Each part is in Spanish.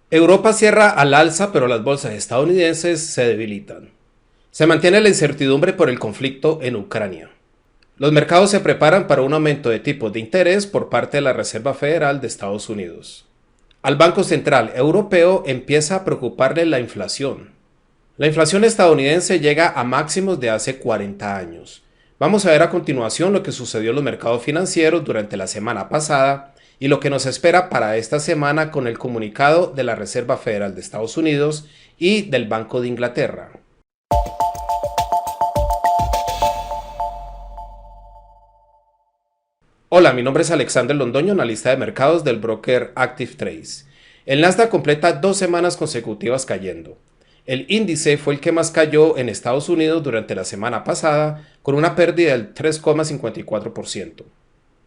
Europa cierra al alza, pero las bolsas estadounidenses se debilitan. Se mantiene la incertidumbre por el conflicto en Ucrania. Los mercados se preparan para un aumento de tipos de interés por parte de la Reserva Federal de Estados Unidos. Al Banco Central Europeo empieza a preocuparle la inflación. La inflación estadounidense llega a máximos de hace 40 años. Vamos a ver a continuación lo que sucedió en los mercados financieros durante la semana pasada y lo que nos espera para esta semana con el comunicado de la Reserva Federal de Estados Unidos y del Banco de Inglaterra. Hola, mi nombre es Alexander Londoño, analista de mercados del broker Active Trades. El Nasdaq completa 2 semanas consecutivas cayendo. El índice fue el que más cayó en Estados Unidos durante la semana pasada, con una pérdida del 3,54%.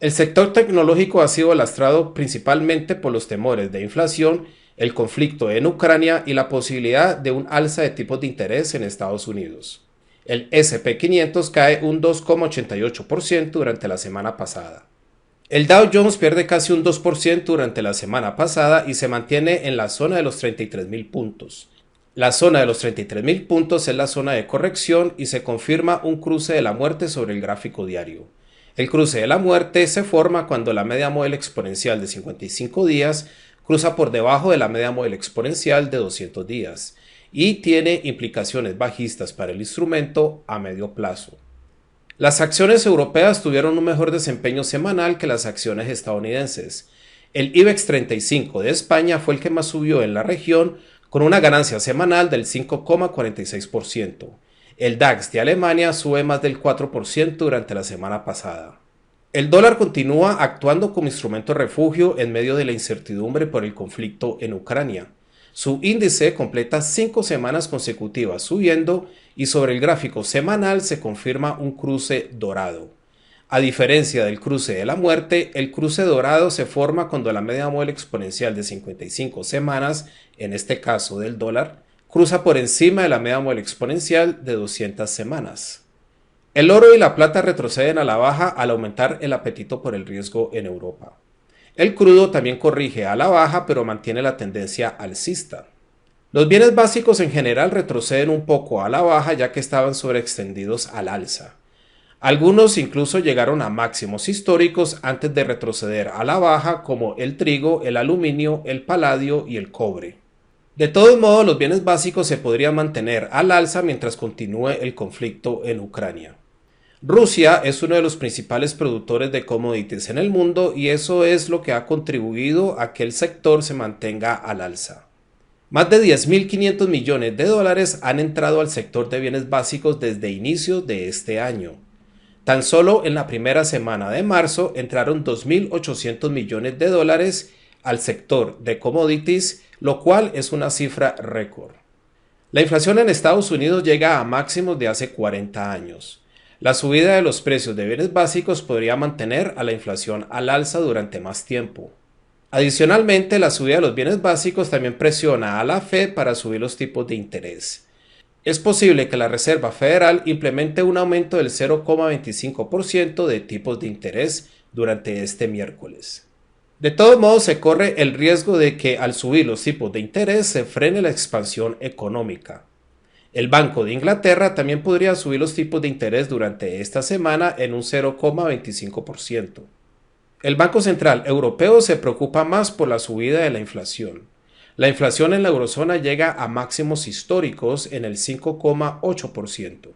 El sector tecnológico ha sido lastrado principalmente por los temores de inflación, el conflicto en Ucrania y la posibilidad de un alza de tipos de interés en Estados Unidos. El S&P 500 cae un 2,88% durante la semana pasada. El Dow Jones pierde casi un 2% durante la semana pasada y se mantiene en la zona de los 33.000 puntos. La zona de los 33.000 puntos es la zona de corrección y se confirma un cruce de la muerte sobre el gráfico diario. El cruce de la muerte se forma cuando la media móvil exponencial de 55 días cruza por debajo de la media móvil exponencial de 200 días y tiene implicaciones bajistas para el instrumento a medio plazo. Las acciones europeas tuvieron un mejor desempeño semanal que las acciones estadounidenses. El IBEX 35 de España fue el que más subió en la región, con una ganancia semanal del 5,46%. El DAX de Alemania sube más del 4% durante la semana pasada. El dólar continúa actuando como instrumento de refugio en medio de la incertidumbre por el conflicto en Ucrania. Su índice completa 5 semanas consecutivas subiendo y sobre el gráfico semanal se confirma un cruce dorado. A diferencia del cruce de la muerte, el cruce dorado se forma cuando la media móvil exponencial de 55 semanas, en este caso del dólar, cruza por encima de la media móvil exponencial de 200 semanas. El oro y la plata retroceden a la baja al aumentar el apetito por el riesgo en Europa. El crudo también corrige a la baja, pero mantiene la tendencia alcista. Los bienes básicos en general retroceden un poco a la baja ya que estaban sobreextendidos al alza. Algunos incluso llegaron a máximos históricos antes de retroceder a la baja, como el trigo, el aluminio, el paladio y el cobre. De todos modos, los bienes básicos se podrían mantener al alza mientras continúe el conflicto en Ucrania. Rusia es uno de los principales productores de commodities en el mundo y eso es lo que ha contribuido a que el sector se mantenga al alza. Más de 10.500 millones de dólares han entrado al sector de bienes básicos desde inicios de este año. Tan solo en la primera semana de marzo entraron 2.800 millones de dólares al sector de commodities, lo cual es una cifra récord. La inflación en Estados Unidos llega a máximos de hace 40 años. La subida de los precios de bienes básicos podría mantener a la inflación al alza durante más tiempo. Adicionalmente, la subida de los bienes básicos también presiona a la Fed para subir los tipos de interés. Es posible que la Reserva Federal implemente un aumento del 0,25% de tipos de interés durante este miércoles. De todos modos, se corre el riesgo de que al subir los tipos de interés se frene la expansión económica. El Banco de Inglaterra también podría subir los tipos de interés durante esta semana en un 0,25%. El Banco Central Europeo se preocupa más por la subida de la inflación. La inflación en la eurozona llega a máximos históricos en el 5,8%.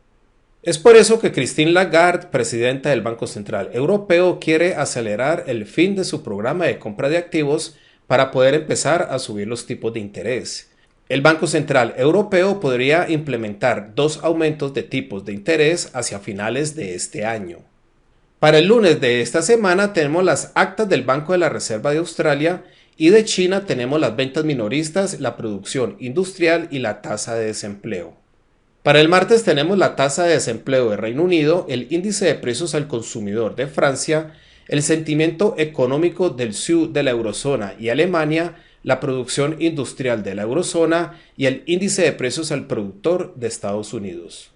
Es por eso que Christine Lagarde, presidenta del Banco Central Europeo, quiere acelerar el fin de su programa de compra de activos para poder empezar a subir los tipos de interés. El Banco Central Europeo podría implementar 2 aumentos de tipos de interés hacia finales de este año. Para el lunes de esta semana tenemos las actas del Banco de la Reserva de Australia y de China tenemos las ventas minoristas, la producción industrial y la tasa de desempleo. Para el martes tenemos la tasa de desempleo de Reino Unido, el índice de precios al consumidor de Francia, el sentimiento económico del sur de la eurozona y Alemania, la producción industrial de la eurozona y el índice de precios al productor de Estados Unidos.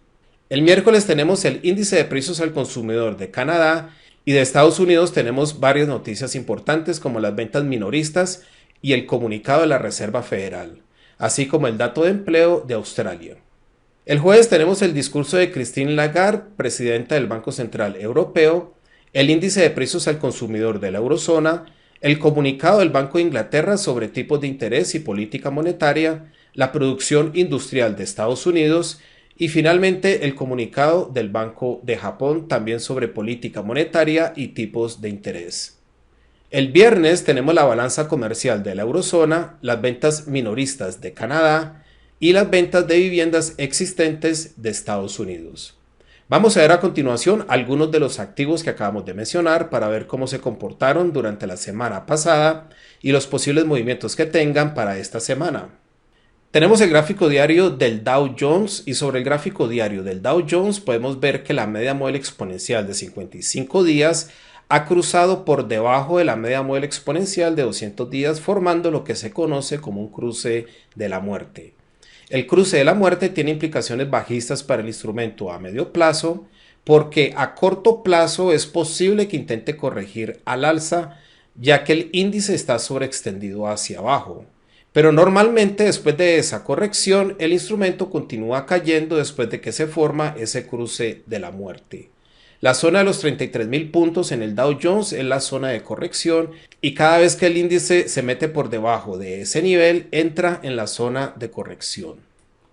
El miércoles tenemos el índice de precios al consumidor de Canadá y de Estados Unidos tenemos varias noticias importantes como las ventas minoristas, y el comunicado de la Reserva Federal, así como el dato de empleo de Australia. El jueves tenemos el discurso de Christine Lagarde, presidenta del Banco Central Europeo, el índice de precios al consumidor de la eurozona, el comunicado del Banco de Inglaterra sobre tipos de interés y política monetaria, la producción industrial de Estados Unidos y finalmente el comunicado del Banco de Japón también sobre política monetaria y tipos de interés. El viernes tenemos la balanza comercial de la eurozona, las ventas minoristas de Canadá y las ventas de viviendas existentes de Estados Unidos. Vamos a ver a continuación algunos de los activos que acabamos de mencionar para ver cómo se comportaron durante la semana pasada y los posibles movimientos que tengan para esta semana. Tenemos el gráfico diario del Dow Jones y sobre el gráfico diario del Dow Jones podemos ver que la media móvil exponencial de 55 días ha cruzado por debajo de la media móvil exponencial de 200 días formando lo que se conoce como un cruce de la muerte. El cruce de la muerte tiene implicaciones bajistas para el instrumento a medio plazo porque a corto plazo es posible que intente corregir al alza ya que el índice está sobreextendido hacia abajo. Pero normalmente después de esa corrección el instrumento continúa cayendo después de que se forma ese cruce de la muerte. La zona de los 33.000 puntos en el Dow Jones es la zona de corrección y cada vez que el índice se mete por debajo de ese nivel entra en la zona de corrección.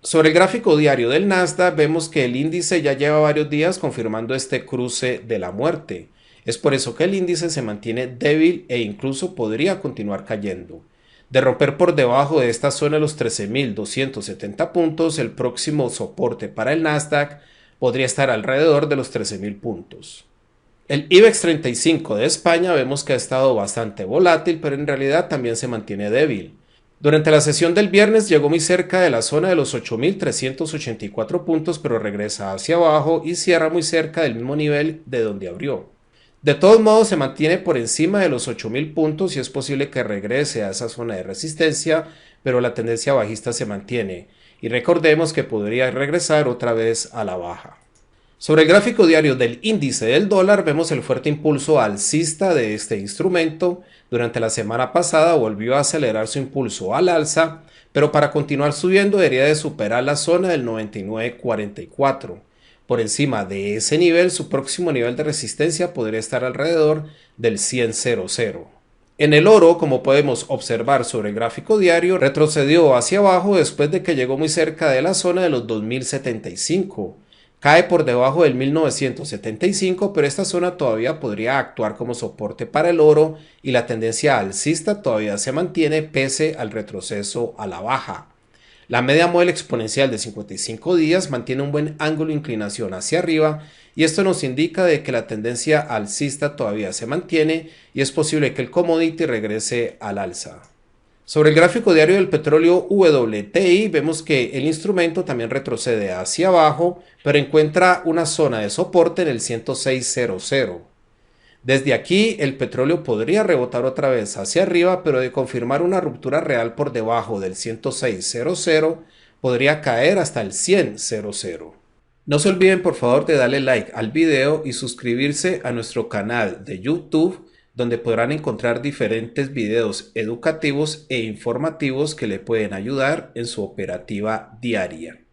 Sobre el gráfico diario del Nasdaq vemos que el índice ya lleva varios días confirmando este cruce de la muerte. Es por eso que el índice se mantiene débil e incluso podría continuar cayendo. De romper por debajo de esta zona de los 13.270 puntos, el próximo soporte para el Nasdaq podría estar alrededor de los 13.000 puntos. El IBEX 35 de España vemos que ha estado bastante volátil, pero en realidad también se mantiene débil. Durante la sesión del viernes llegó muy cerca de la zona de los 8.384 puntos, pero regresa hacia abajo y cierra muy cerca del mismo nivel de donde abrió. De todos modos se mantiene por encima de los 8.000 puntos y es posible que regrese a esa zona de resistencia, pero la tendencia bajista se mantiene. Y recordemos que podría regresar otra vez a la baja. Sobre el gráfico diario del índice del dólar vemos el fuerte impulso alcista de este instrumento. Durante la semana pasada volvió a acelerar su impulso al alza, pero para continuar subiendo debería de superar la zona del 99.44. Por encima de ese nivel, su próximo nivel de resistencia podría estar alrededor del 100.00. En el oro, como podemos observar sobre el gráfico diario, retrocedió hacia abajo después de que llegó muy cerca de la zona de los 2075. Cae por debajo del 1975, pero esta zona todavía podría actuar como soporte para el oro y la tendencia alcista todavía se mantiene pese al retroceso a la baja. La media móvil exponencial de 55 días mantiene un buen ángulo de inclinación hacia arriba y esto nos indica de que la tendencia alcista todavía se mantiene y es posible que el commodity regrese al alza. Sobre el gráfico diario del petróleo WTI vemos que el instrumento también retrocede hacia abajo, pero encuentra una zona de soporte en el 106.00. Desde aquí el petróleo podría rebotar otra vez hacia arriba, pero de confirmar una ruptura real por debajo del 106.00 podría caer hasta el 100.00. No se olviden por favor de darle like al video y suscribirse a nuestro canal de YouTube, donde podrán encontrar diferentes videos educativos e informativos que le pueden ayudar en su operativa diaria.